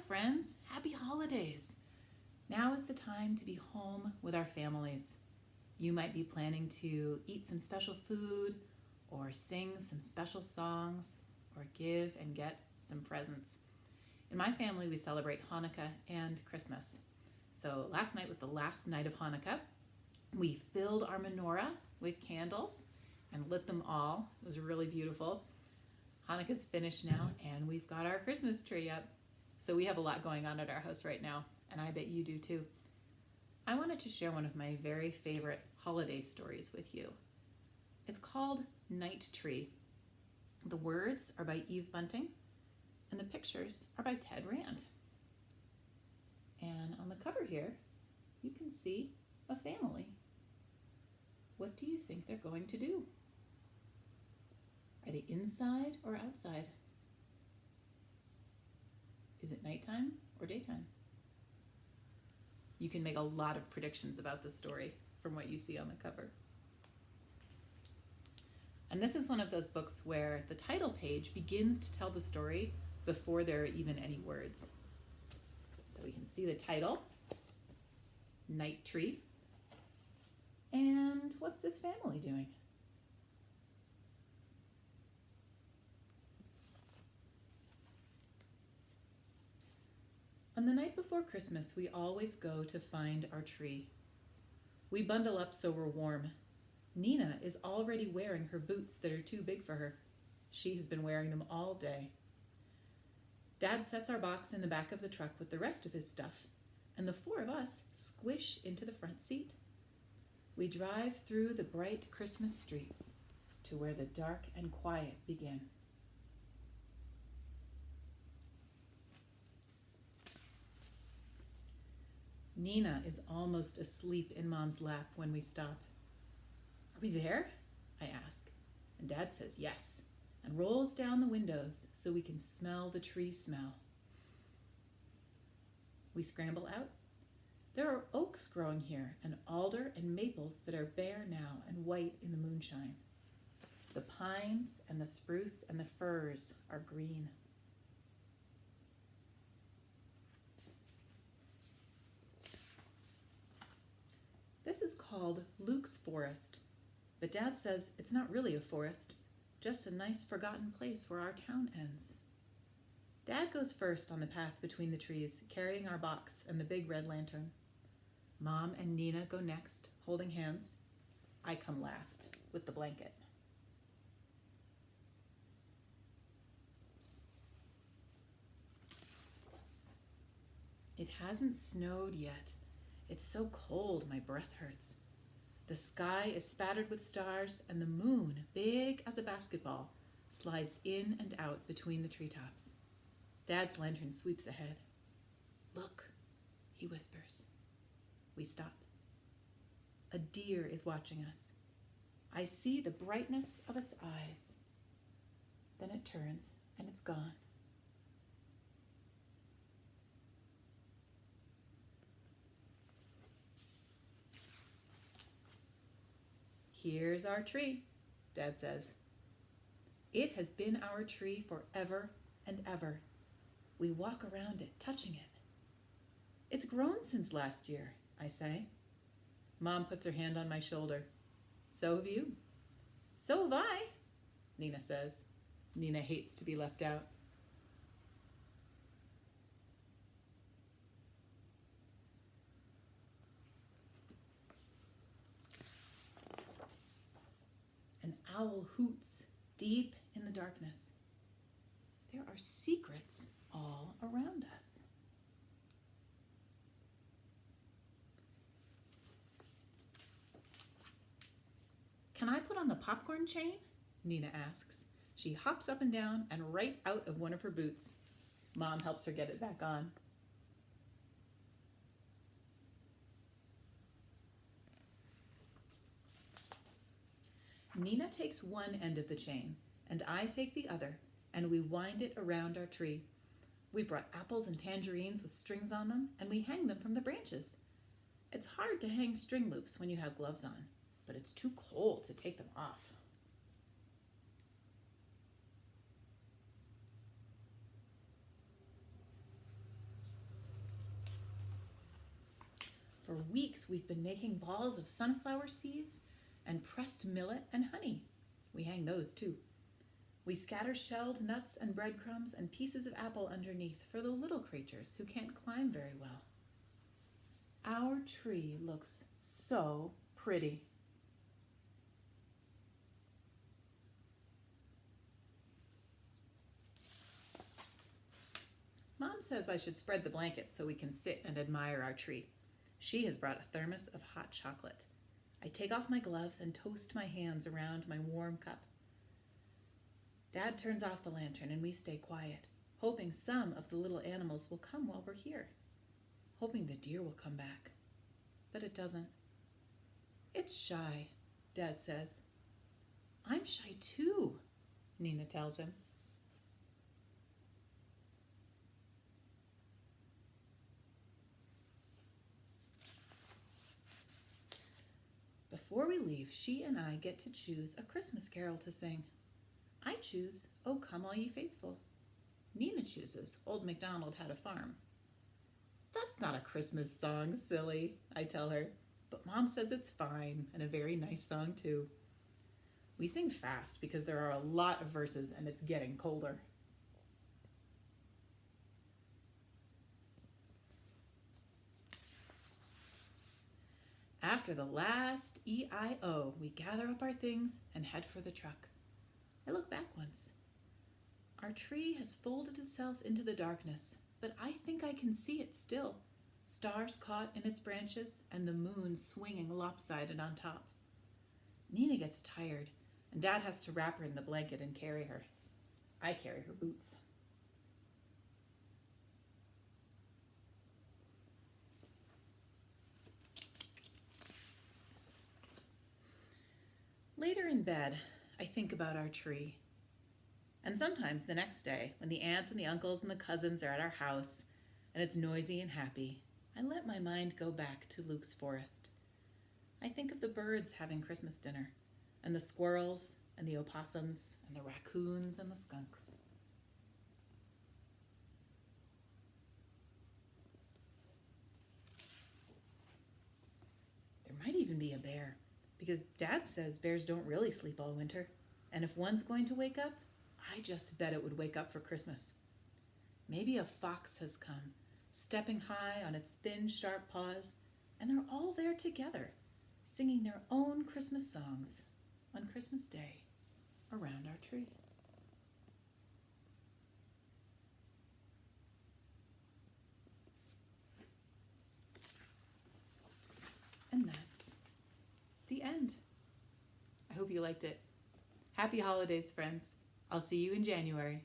friends. Happy holidays. Now is the time to be home with our families. You might be planning to eat some special food or sing some special songs or give and get some presents. In my family, we celebrate Hanukkah and Christmas. So last night was the last night of Hanukkah. We filled our menorah with candles and lit them all. It was really beautiful. Hanukkah's finished now, and we've got our Christmas tree up. So we have a lot going on at our house right now, and I bet you do too. I wanted to share one of my very favorite holiday stories with you. It's called Night Tree. The words are by Eve Bunting, and the pictures are by Ted Rand. And on the cover here, you can see a family. What do you think they're going to do? Are they inside or outside? Is it nighttime or daytime? You can make a lot of predictions about the story from what you see on the cover. And this is one of those books where the title page begins to tell the story before there are even any words. So we can see the title, Night Tree. And what's this family doing? On the night before Christmas, we always go to find our tree. We bundle up so we're warm. Nina is already wearing her boots that are too big for her. She has been wearing them all day. Dad sets our box in the back of the truck with the rest of his stuff, and the four of us squish into the front seat. We drive through the bright Christmas streets to where the dark and quiet begin. Nina is almost asleep in Mom's lap when we stop. Are we there? I ask, and Dad says yes, and rolls down the windows so we can smell the tree smell. We scramble out. There are oaks growing here, and alder and maples that are bare now and white in the moonshine. The pines and the spruce and the firs are green. This is called Luke's Forest, but Dad says it's not really a forest, just a nice forgotten place where our town ends. Dad goes first on the path between the trees, carrying our box and the big red lantern. Mom and Nina go next, holding hands. I come last, with the blanket. It hasn't snowed yet. It's so cold, my breath hurts. The sky is spattered with stars, and the moon, big as a basketball, slides in and out between the treetops. Dad's lantern sweeps ahead. Look, he whispers. We stop. A deer is watching us. I see the brightness of its eyes. Then it turns, and it's gone. Here's our tree, Dad says. It has been our tree forever and ever. We walk around it, touching it. It's grown since last year, I say. Mom puts her hand on my shoulder. So have you. So have I, Nina says. Nina hates to be left out. An owl hoots deep in the darkness. There are secrets all around us. Can I put on the popcorn chain? Nina asks. She hops up and down and right out of one of her boots. Mom helps her get it back on. Nina takes one end of the chain, and I take the other, and we wind it around our tree. We brought apples and tangerines with strings on them, and we hang them from the branches. It's hard to hang string loops when you have gloves on, but it's too cold to take them off. For weeks, we've been making balls of sunflower seeds and pressed millet and honey. We hang those too. We scatter shelled nuts and breadcrumbs and pieces of apple underneath for the little creatures who can't climb very well. Our tree looks so pretty. Mom says I should spread the blanket so we can sit and admire our tree. She has brought a thermos of hot chocolate. I take off my gloves and toast my hands around my warm cup. Dad turns off the lantern and we stay quiet, hoping some of the little animals will come while we're here, hoping the deer will come back. But it doesn't. It's shy, Dad says. I'm shy too, Nina tells him. Before we leave, she and I get to choose a Christmas carol to sing. I choose, "O Come All Ye Faithful." Nina chooses, "Old MacDonald Had a Farm." That's not a Christmas song, silly, I tell her, but Mom says it's fine and a very nice song too. We sing fast because there are a lot of verses and it's getting colder. After the last E-I-O, we gather up our things and head for the truck. I look back once. Our tree has folded itself into the darkness, but I think I can see it still. Stars caught in its branches and the moon swinging lopsided on top. Nina gets tired, and Dad has to wrap her in the blanket and carry her. I carry her boots. Later in bed, I think about our tree. And sometimes the next day, when the aunts and the uncles and the cousins are at our house and it's noisy and happy, I let my mind go back to Luke's forest. I think of the birds having Christmas dinner, and the squirrels and the opossums and the raccoons and the skunks. There might even be a bear, because Dad says bears don't really sleep all winter, and if one's going to wake up, I just bet it would wake up for Christmas. Maybe a fox has come, stepping high on its thin, sharp paws, and they're all there together, singing their own Christmas songs on Christmas Day around our tree. And that's the end. I hope you liked it. Happy holidays, friends. I'll see you in January.